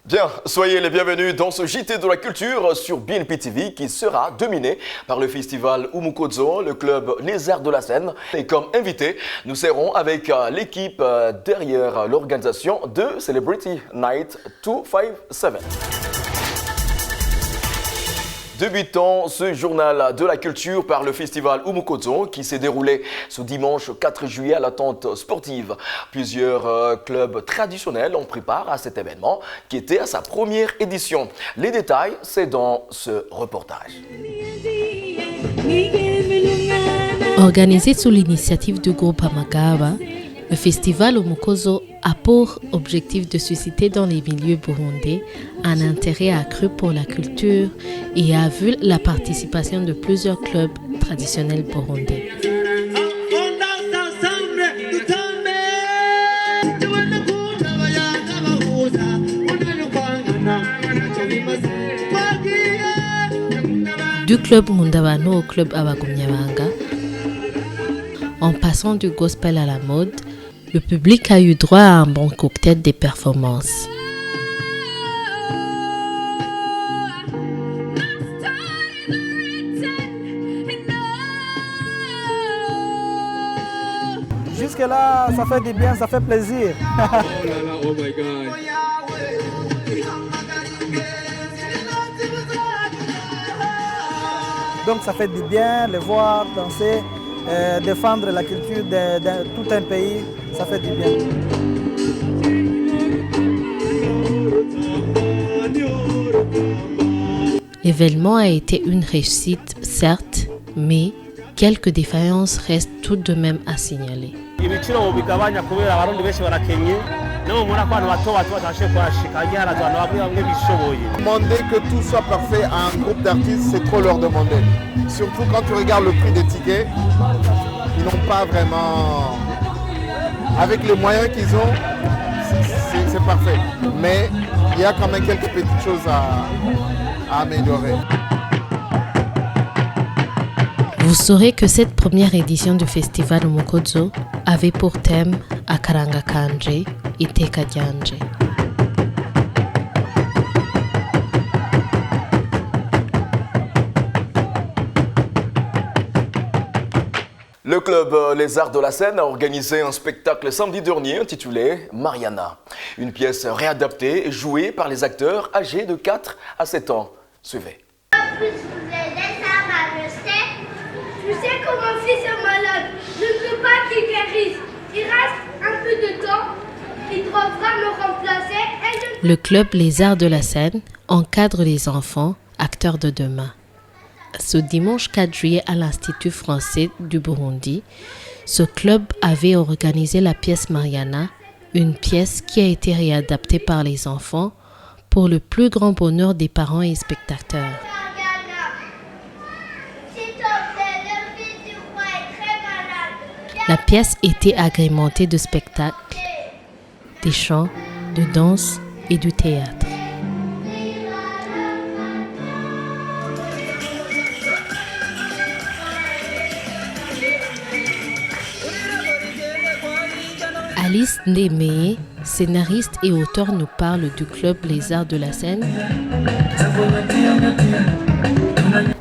Bien, soyez les bienvenus dans ce JT de la culture sur BNP TV qui sera dominé par le festival Umukozo, le club Les Arts de la Seine. Et comme invité, nous serons avec l'équipe derrière l'organisation de Celebrity Night 257. Débutons ce journal de la culture par le festival Umukozo qui s'est déroulé ce dimanche 4 juillet à la tente sportive. Plusieurs clubs traditionnels ont pris part à cet événement qui était à sa première édition. Les détails, c'est dans ce reportage. Organisé sous l'initiative du groupe Amagaba, le festival Umukozo a pour objectif de susciter dans les milieux burundais un intérêt accru pour la culture et a vu la participation de plusieurs clubs traditionnels burundais. Du club Mundabano au club Abagumyabanga, en passant du gospel à la mode, le public a eu droit à un bon cocktail des performances. Jusque-là, ça fait du bien, ça fait plaisir. Oh là là, oh my God. Donc ça fait du bien, les voir danser, défendre la culture de tout un pays, ça fait du bien. L'événement a été une réussite, certes, mais quelques défaillances restent tout de même à signaler. Demander que tout soit parfait à un groupe d'artistes, c'est trop leur demander. Surtout quand tu regardes le prix des tickets, ils n'ont pas vraiment... Avec les moyens qu'ils ont, c'est parfait. Mais il y a quand même quelques petites choses à améliorer. Vous saurez que cette première édition du festival Umukozo avait pour thème Akaranga Kanje et Teka Dyanje. Le club Les Arts de la Seine a organisé un spectacle samedi dernier intitulé Mariana. Une pièce réadaptée et jouée par les acteurs âgés de 4 à 7 ans. Suivez. Je sais comment c'est ce malade. Je ne veux pas qu'il guérisse. Il reste un peu de temps. Il devra me remplacer. Le club Les Arts de la Seine encadre les enfants, acteurs de demain. Ce dimanche 4 juillet à l'Institut français du Burundi, ce club avait organisé la pièce Mariana, une pièce qui a été réadaptée par les enfants pour le plus grand bonheur des parents et spectateurs. La pièce était agrémentée de spectacles, des chants, de danse et du théâtre. Alice Ndemeye, scénariste et auteur, nous parle du club Les Arts de la Seine.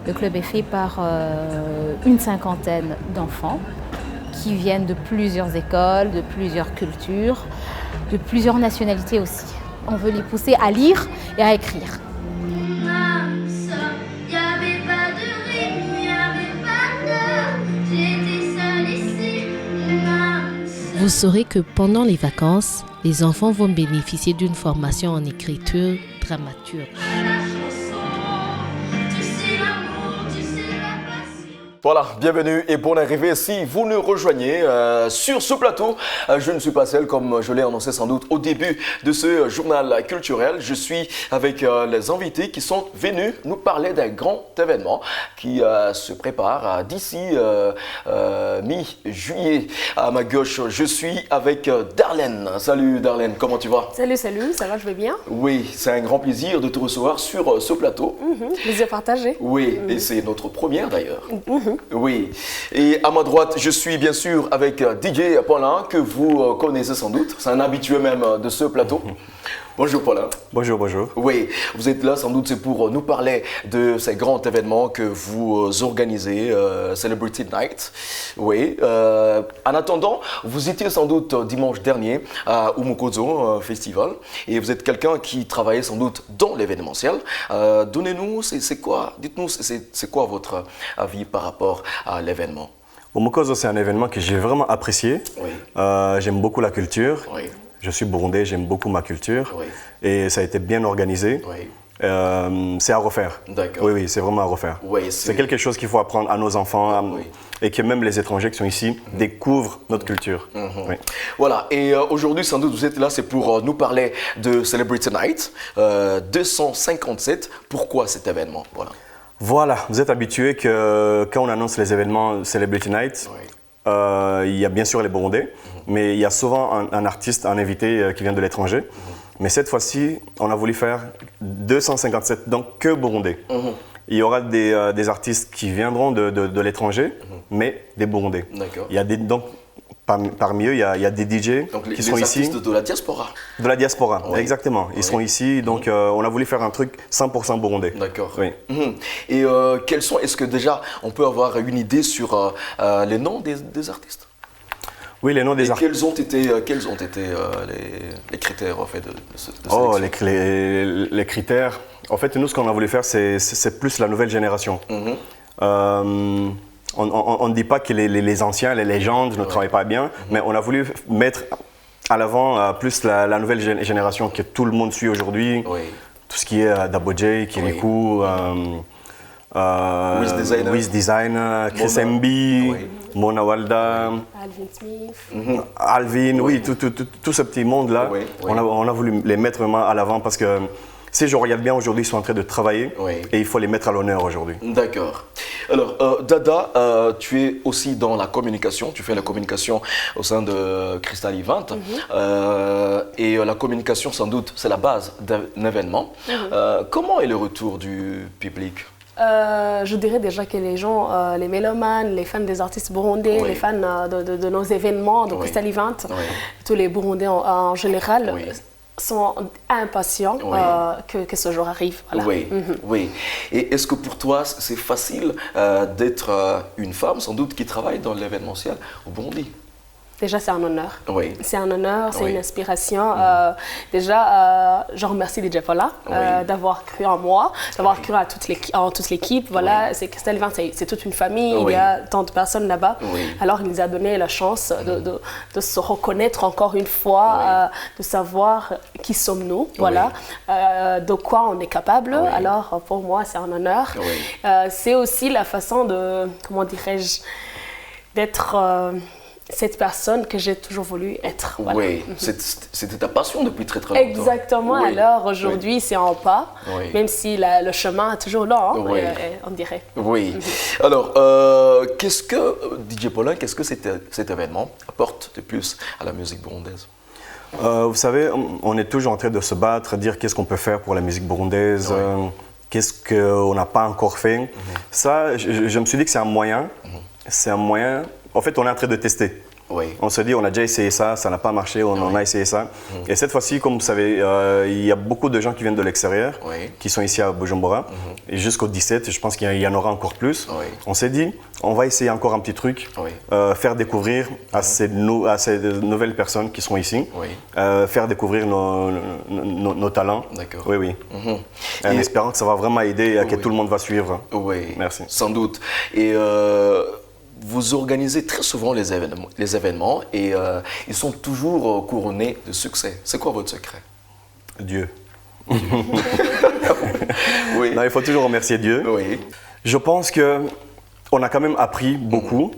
Le club est fait par une cinquantaine d'enfants qui viennent de plusieurs écoles, de plusieurs cultures, de plusieurs nationalités aussi. On veut les pousser à lire et à écrire. Vous saurez que pendant les vacances, les enfants vont bénéficier d'une formation en écriture dramaturge. Voilà, bienvenue et bonne arrivée. Si vous nous rejoignez sur ce plateau, je ne suis pas seul comme je l'ai annoncé sans doute au début de ce journal culturel. Je suis avec les invités qui sont venus nous parler d'un grand événement qui se prépare d'ici mi-juillet. À ma gauche, je suis avec Darlène. Salut Darlène, comment tu vas? Salut, ça va, je vais bien. Oui, c'est un grand plaisir de te recevoir sur ce plateau. Plaisir partagé. Oui, et c'est notre première d'ailleurs. Oui, et à ma droite, je suis bien sûr avec DJ Paulin, que vous connaissez sans doute. C'est un habitué même de ce plateau. Bonjour Paulin. Bonjour, bonjour. Oui, vous êtes là sans doute c'est pour nous parler de ces grands événements que vous organisez, Celebrity Night. Oui, en attendant, vous étiez sans doute dimanche dernier à Umukozo Festival et vous êtes quelqu'un qui travaillait sans doute dans l'événementiel. Donnez-nous, dites-nous, c'est quoi votre avis par rapport à l'événement? Umukozo, c'est un événement que j'ai vraiment apprécié. Oui. J'aime beaucoup la culture. Oui. Je suis burundais, j'aime beaucoup ma culture. Oui. Et ça a été bien organisé. Oui. C'est à refaire. D'accord. Oui, oui, c'est vraiment à refaire. Oui, c'est quelque chose qu'il faut apprendre à nos enfants Oui. et que même les étrangers qui sont ici découvrent notre culture. Oui. Voilà, et aujourd'hui, sans doute, vous êtes là, c'est pour nous parler de Celebrity Night 257. Pourquoi cet événement? Voilà, vous êtes habitués que quand on annonce les événements Celebrity Night, Oui. il y a bien sûr les Burundais, mais il y a souvent un artiste, un invité qui vient de l'étranger. Mais cette fois-ci, on a voulu faire 257, donc que Burundais. Il y aura des artistes qui viendront de l'étranger, mais des Burundais. D'accord. Il y a donc, parmi eux, il y a des DJ Donc qui sont ici. artistes de la diaspora. De la diaspora, Oui. exactement. Ils seront ici, donc on a voulu faire un truc 100% burundais. D'accord. Oui. Et est-ce que déjà on peut avoir une idée sur les noms des artistes? Oui, les noms des Et artistes. quels ont été les critères en fait, de Oh, sélection? les critères. En fait, nous, ce qu'on a voulu faire, c'est plus la nouvelle génération. On ne dit pas que les anciens, les légendes ne travaillent pas bien, mais on a voulu mettre à l'avant plus la nouvelle génération que tout le monde suit aujourd'hui. Oui. Tout ce qui est Dabojay, Kirikou, Wiz Designer, Chris Mona. MB, Oui. Mona Walda, Alvin Smith. Alvin, oui, tout ce petit monde-là, Oui, oui. on a voulu les mettre vraiment à l'avant parce que si je regarde bien aujourd'hui, ils sont en train de travailler Oui. et il faut les mettre à l'honneur aujourd'hui. D'accord. Alors, Dada, tu es aussi dans la communication. Tu fais la communication au sein de Crystal Event. Et la communication, sans doute, c'est la base d'un événement. Comment est le retour du public? Je dirais déjà que les gens, les mélomanes, les fans des artistes burundais, Oui. les fans de nos événements, de Oui. Crystal Event, Oui. tous les Burundais en général, Oui. sont impatients Oui. que ce jour arrive. Voilà. Oui, oui. Et est-ce que pour toi, c'est facile d'être une femme, sans doute, qui travaille dans l'événementiel au Burundi? Déjà, c'est un honneur. Oui. C'est un honneur, c'est Oui. une inspiration. Déjà, je remercie DJ Paula Oui. d'avoir cru en moi, d'avoir cru en toute l'équipe. Voilà, c'est Crystal Event, c'est toute une famille, Oui. il y a tant de personnes là-bas. Oui. Alors, il nous a donné la chance de se reconnaître encore une fois, de savoir qui sommes-nous, voilà, de quoi on est capable. Oui. Alors, pour moi, c'est un honneur. Oui. C'est aussi la façon de, comment dirais-je, d'être cette personne que j'ai toujours voulu être. Voilà. Oui, c'était ta passion depuis très très longtemps. Exactement, Oui. alors aujourd'hui c'est en pas, Oui. même si le chemin est toujours là, hein, Oui. on dirait. Oui. Alors, qu'est-ce que, DJ Paulin, qu'est-ce que cet événement apporte de plus à la musique burundaise? Vous savez, on est toujours en train de se battre, dire qu'est-ce qu'on peut faire pour la musique burundaise, qu'est-ce qu'on n'a pas encore fait. Ça, je me suis dit que c'est un moyen. C'est un moyen. En fait, on est en train de tester. Oui. On se dit, on a déjà essayé ça n'a pas marché, on a essayé ça. Et cette fois-ci, comme vous savez, il y a beaucoup de gens qui viennent de l'extérieur, Oui. qui sont ici à Bujumbura. Et jusqu'au 17, je pense qu'il y en aura encore plus. Oui. On s'est dit, on va essayer encore un petit truc, Oui. faire découvrir à ces nouvelles personnes qui sont ici, Oui. faire découvrir nos talents. D'accord. Oui, oui. En Et- espérant que ça va vraiment aider, que Oui. tout le monde va suivre. Oui. Merci. Sans doute. Et vous organisez très souvent les événements et ils sont toujours couronnés de succès. C'est quoi votre secret? Dieu. Oui. Non, il faut toujours remercier Dieu. Oui. Je pense que on a quand même appris beaucoup.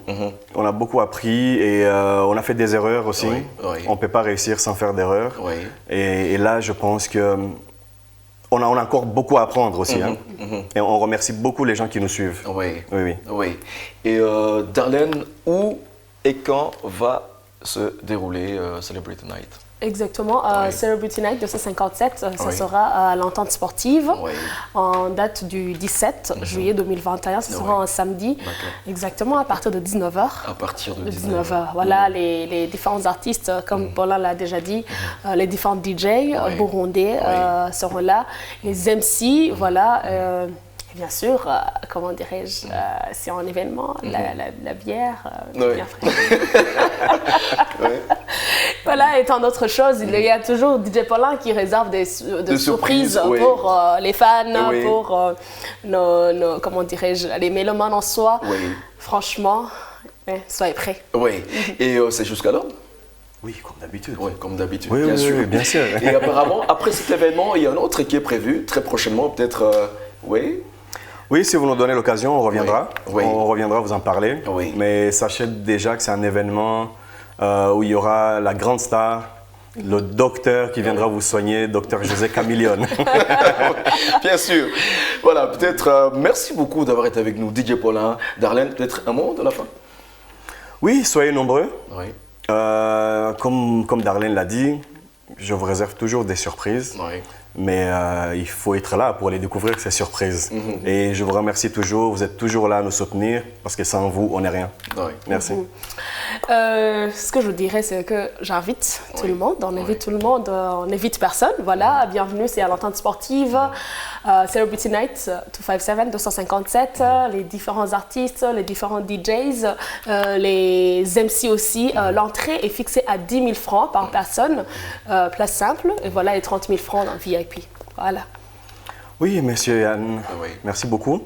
On a beaucoup appris et on a fait des erreurs aussi. Oui, oui. On ne peut pas réussir sans faire d'erreurs. Oui. Et là, je pense que on a encore beaucoup à apprendre aussi. Hein. Et on remercie beaucoup les gens qui nous suivent. Oui. Oui, oui. Oui. Et Darlene, où et quand va se dérouler Celebrity Night? Exactement. Celebrity Night 257, ça sera à l'entente sportive en date du 17 juillet 2021. Ce sera un samedi, exactement à partir de 19h. À partir de 19h. Voilà, les différents artistes, comme Paulin l'a déjà dit, les différents DJ burundais seront là. Les MC, voilà. Bien sûr, comment dirais-je, c'est un événement, la bière, bien fraîche. Voilà, étant d'autres choses, il y a toujours DJ Paulin qui réserve des surprises pour les fans, pour nos, comment dirais-je, les mélomanes en soi. Franchement, soyez prêts. Oui, et c'est jusqu'à là? Oui, comme d'habitude. Oui, comme d'habitude, oui, bien sûr. Oui, bien sûr. Et apparemment, après cet événement, il y a un autre qui est prévu très prochainement, peut-être, Oui, si vous nous donnez l'occasion, on reviendra. Oui. On reviendra vous en parler. Oui. Mais sachez déjà que c'est un événement où il y aura la grande star, le docteur qui viendra vous soigner, docteur José Camilion. Bien sûr. Voilà, peut-être, merci beaucoup d'avoir été avec nous, DJ Paulin. Darlene, peut-être un mot de la fin? Oui, soyez nombreux. Oui. Comme Darlene l'a dit, je vous réserve toujours des surprises. Oui. Mais il faut être là pour les découvrir, ces surprises. Et je vous remercie toujours, vous êtes toujours là à nous soutenir, parce que sans vous, on n'est rien. Oui. Merci. Ce que je dirais, c'est que j'invite tout le monde, on invite tout le monde, on n'invite personne. Voilà, bienvenue, c'est à l'entente sportive, Celebrity Night 257, 257, les différents artistes, les différents DJs, les MC aussi. L'entrée est fixée à 10 000 francs par personne, place simple, et voilà les 30 000 francs dans VIP. Voilà. Oui, monsieur Yann, merci beaucoup.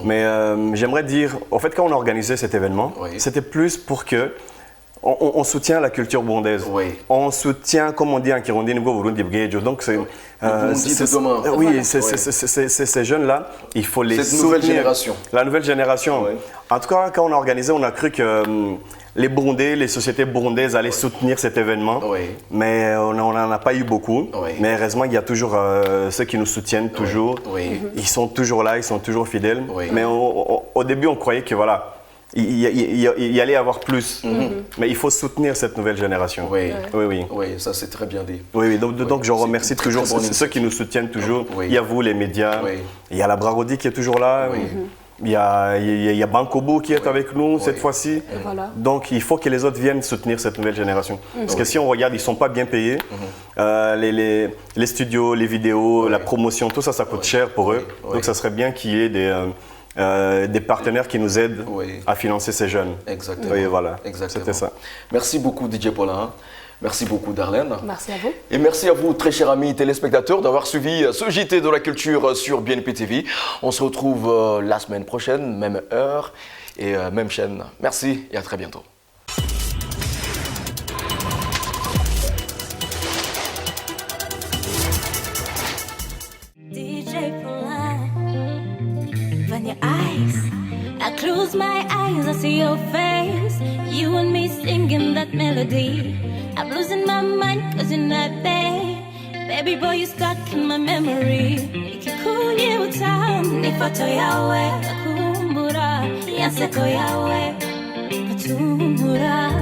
Mais j'aimerais dire, en fait, quand on a organisé cet événement, c'était plus pour que on soutient la culture burundaise. On soutient, comme on dit en Kirundi, donc c'est ces jeunes-là, il faut les soutenir. Nouvelle génération. La nouvelle génération. En tout cas, quand on a organisé, on a cru que les Burundais, les sociétés burundaises allaient soutenir cet événement, mais on n'en a pas eu beaucoup. Mais heureusement, il y a toujours ceux qui nous soutiennent toujours. Ils sont toujours là, ils sont toujours fidèles. Mais au début, on croyait que voilà, il y allait y avoir plus. Mais il faut soutenir cette nouvelle génération. Oui, ça c'est très bien dit. Donc je remercie toujours ceux qui nous soutiennent toujours. Il y a vous, les médias. Il y a la Brarodi qui est toujours là. Il y a Bankobo qui est avec nous cette fois-ci. Voilà. Donc il faut que les autres viennent soutenir cette nouvelle génération. Parce que si on regarde, ils ne sont pas bien payés. Les studios, les vidéos, la promotion, tout ça, ça coûte cher pour eux. Donc ça serait bien qu'il y ait des partenaires qui nous aident à financer ces jeunes. Exactement. Oui, voilà. C'était ça. Merci beaucoup DJ Paulin. Merci beaucoup Darlene. Merci à vous. Et merci à vous très chers amis téléspectateurs d'avoir suivi ce JT de la culture sur BNP TV. On se retrouve la semaine prochaine, même heure et même chaîne. Merci et à très bientôt. I close my eyes, I see your face. You and me singing that melody. I'm losing my mind cause you're not there. Baby boy, you're stuck in my memory. Ikikunye utam, nifoto yawe. Nakumbura, yanseko yawe. Katumbura.